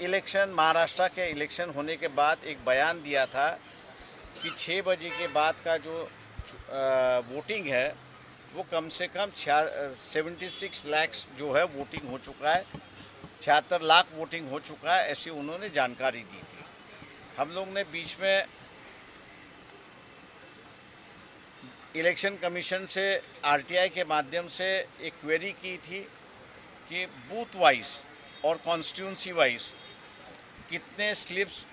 Election Maharashtra के election होने के बाद एक बयान दिया था कि 6 बजे के बाद का जो वोटिंग है वो कम से कम 76 लाख जो है वोटिंग हो चुका है, 76 लाख वोटिंग हो चुका है, ऐसी उन्होंने जानकारी दी थी। हम लोग ने बीच में इलेक्शन कमीशन से आरटीआई के माध्यम से एक क्वेरी की थी कि बूथ वाइज और कॉन्स्टिट्यूंसी वाइज कितने स्लिप्स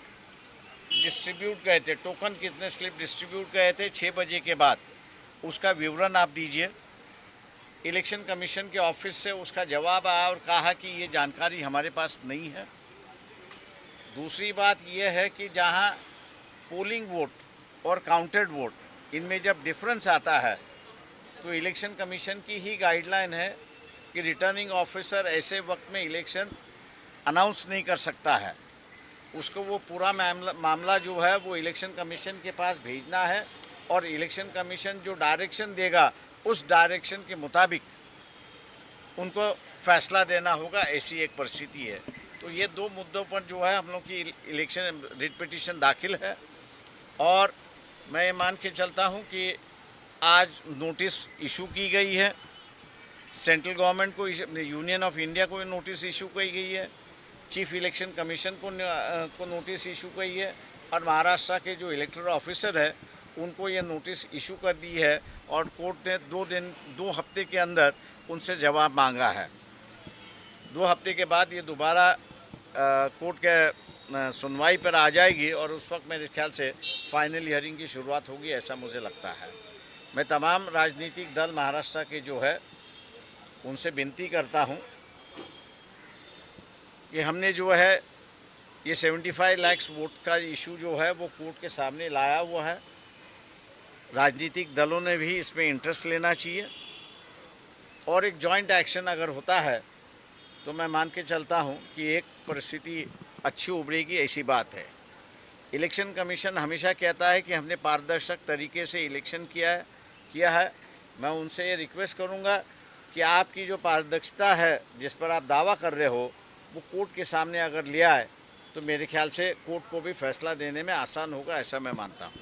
डिस्ट्रीब्यूट गए थे, टोकन कितने स्लिप डिस्ट्रीब्यूट गए थे 6 बजे के बाद, उसका विवरण आप दीजिए। इलेक्शन कमीशन के ऑफिस से उसका जवाब आया और कहा कि ये जानकारी हमारे पास नहीं है। दूसरी बात यह है कि जहां पोलिंग वोट और काउंटेड वोट इनमें जब डिफरेंस आता है तो इलेक्शन कमीशन की ही गाइडलाइन है कि रिटर्निंग ऑफिसर ऐसे वक्त में इलेक्शन अनाउंस नहीं कर सकता है, उसको वो पूरा मामला जो है वो इलेक्शन कमीशन के पास भेजना है और इलेक्शन कमीशन जो डायरेक्शन देगा उस डायरेक्शन के मुताबिक उनको फैसला देना होगा, ऐसी एक परिस्थिति है। तो ये दो मुद्दों पर जो है हम लोग की इलेक्शन रिट पिटीशन दाखिल है और मैं ये मान के चलता हूँ कि आज नोटिस इशू की गई है, सेंट्रल गवर्नमेंट को, यूनियन ऑफ इंडिया को नोटिस इशू की गई है, चीफ इलेक्शन कमीशन को नोटिस इशू की है और महाराष्ट्र के जो इलेक्टोरल ऑफिसर है उनको ये नोटिस इशू कर दी है और कोर्ट ने 2 हफ्ते के अंदर उनसे जवाब मांगा है। 2 हफ्ते के बाद ये दोबारा कोर्ट के सुनवाई पर आ जाएगी और उस वक्त मेरे ख्याल से फाइनल हियरिंग की शुरुआत होगी, ऐसा मुझे लगता है। मैं तमाम राजनीतिक दल महाराष्ट्र के जो है उनसे विनती करता हूं कि हमने जो है ये 75 लाख वोट का इशू जो है वो कोर्ट के सामने लाया हुआ है। राजनीतिक दलों ने भी इसमें इंटरेस्ट लेना चाहिए और एक जॉइंट एक्शन अगर होता है तो मैं मान के चलता हूं कि एक परिस्थिति अच्छी उभरेगी, ऐसी बात है। इलेक्शन कमीशन हमेशा कहता है कि हमने पारदर्शक तरीके से इलेक्शन किया है। मैं उनसे ये रिक्वेस्ट करूंगा कि आपकी जो पारदर्शिता है जिस पर आप दावा कर रहे हो वो कोर्ट के सामने अगर ले आए तो मेरे ख्याल से कोर्ट को भी फैसला देने में आसान होगा, ऐसा मैं मानता हूँ।